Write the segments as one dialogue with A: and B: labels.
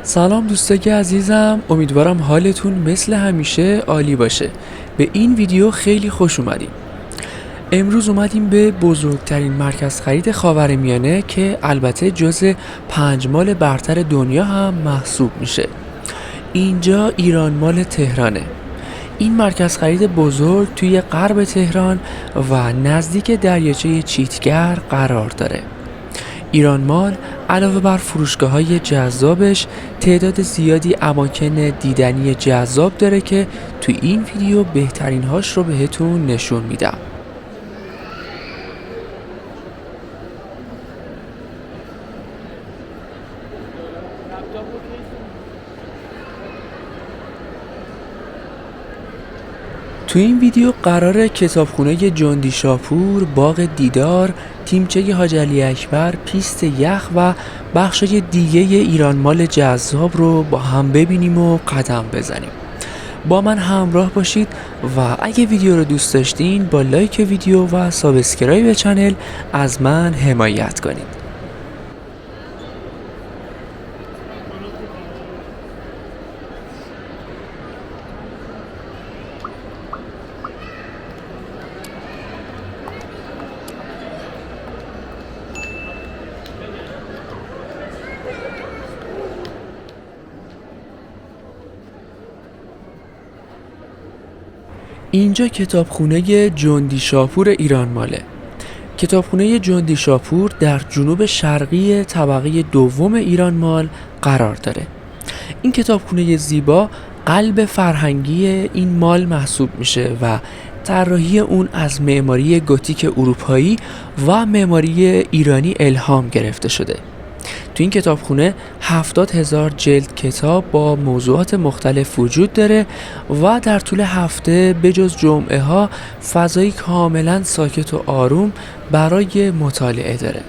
A: سلام دوستای عزیزم، امیدوارم حالتون مثل همیشه عالی باشه. به این ویدیو خیلی خوش اومدیم. امروز اومدیم به بزرگترین مرکز خرید خاورمیانه که البته جز 5 مال برتر دنیا هم محسوب میشه. اینجا ایران مال تهرانه. این مرکز خرید بزرگ توی غرب تهران و نزدیک دریاچه چیتگر قرار داره. ایران مال علاوه بر فروشگاه‌های جذابش تعداد زیادی اماکن دیدنی جذاب داره که تو این ویدیو بهترین هاش رو بهتون نشون میدم. تو این ویدیو قراره کتابخونه جندی شاپور، باغ دیدار، تیمچه حاج علی اکبر، پیست یخ و بخشای دیگه ایران مال جذاب رو با هم ببینیم و قدم بزنیم. با من همراه باشید و اگه ویدیو رو دوست داشتین با لایک ویدیو و سابسکرایب چنل از من حمایت کنید. اینجا کتابخونه جندی شاپور ایران ماله. کتابخونه جندی شاپور در جنوب شرقی طبقه دوم ایران مال قرار داره. این کتابخونه زیبا قلب فرهنگی این مال محسوب میشه و طراحی اون از معماری گوتیک اروپایی و معماری ایرانی الهام گرفته شده. تو این کتابخونه 70,000 جلد کتاب با موضوعات مختلف وجود داره و در طول هفته بجز جمعه ها فضایی کاملا ساکت و آروم برای مطالعه داره.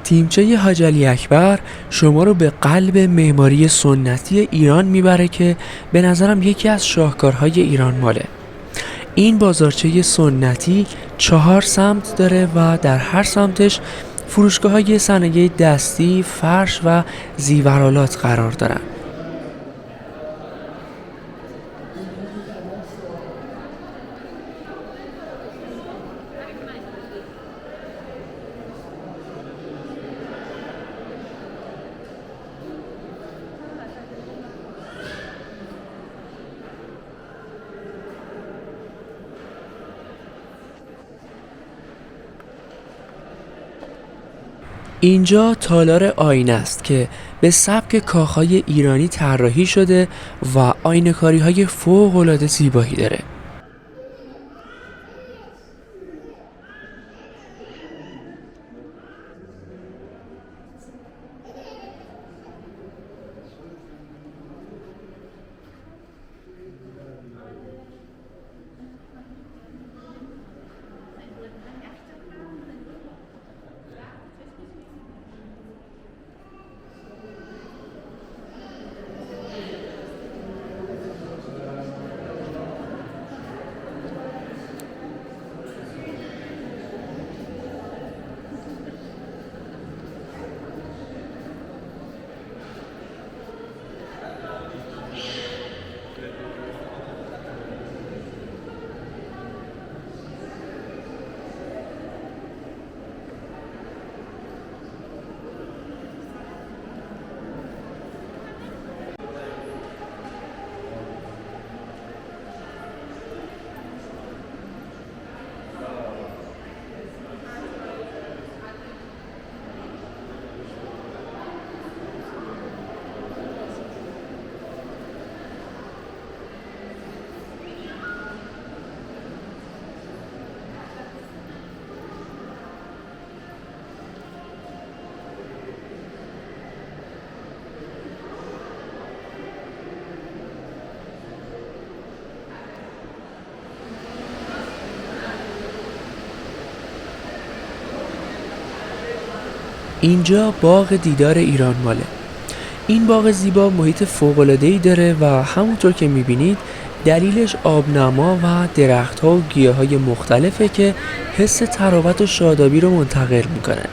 A: تیمچه حاج علی اکبر شما رو به قلب معماری سنتی ایران میبره که به نظرم یکی از شاهکارهای ایران ماله. این بازارچه سنتی 4 سمت داره و در هر سمتش فروشگاه‌های صنایع دستی، فرش و زیورآلات قرار دارن. اینجا تالار آینه است که به سبک کاخهای ایرانی طراحی شده و آینه‌کاری‌های فوق‌العاده زیبایی داره. اینجا باغ دیدار ایران ماله. این باغ زیبا محیط فوق‌العاده‌ای داره و همونطور که میبینید دلیلش آبنما و درخت‌ها و گیاهای مختلفه که حس طراوت و شادابی رو منتقل میکنه.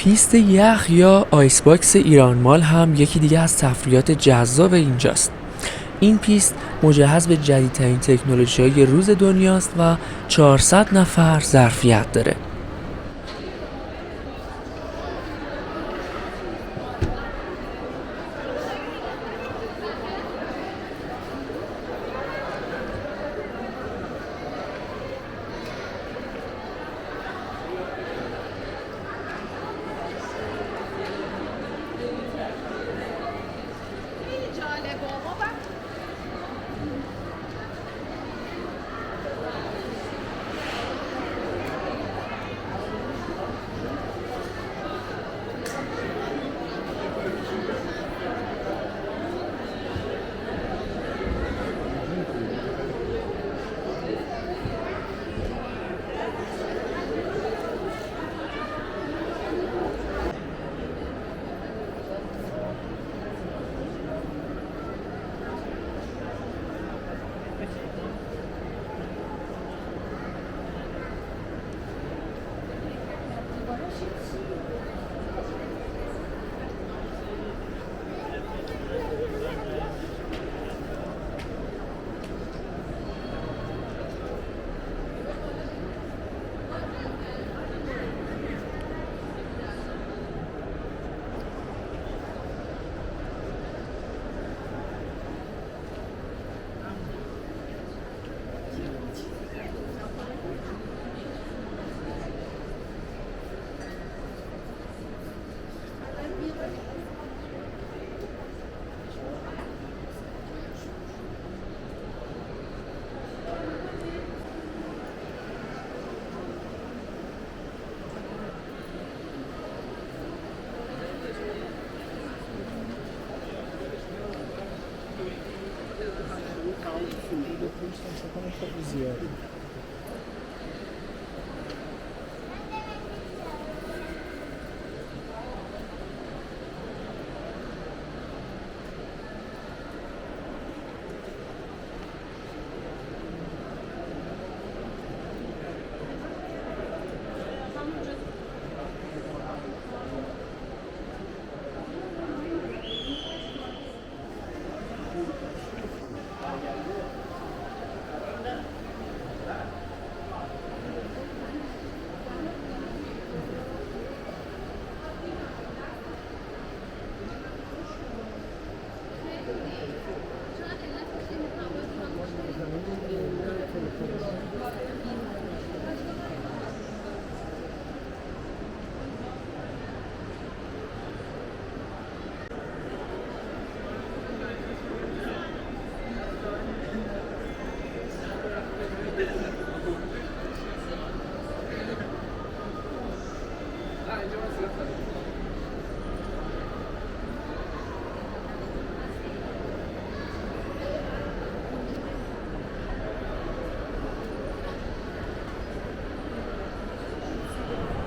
A: پیست یخ یا آیس باکس ایران مال هم یکی دیگه از تفریحات جذاب اینجاست. این پیست مجهز به جدیدترین تکنولوژی‌های روز دنیاست و 400 نفر ظرفیت داره.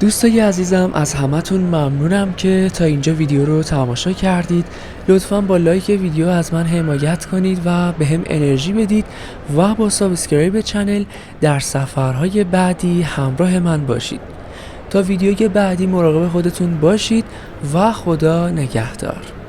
A: دوستای عزیزم، از همتون ممنونم که تا اینجا ویدیو رو تماشا کردید. لطفاً با لایک ویدیو از من حمایت کنید و به هم انرژی بدید و با سابسکرایب چنل در سفرهای بعدی همراه من باشید. تا ویدیوی بعدی مراقب خودتون باشید و خدا نگهدار.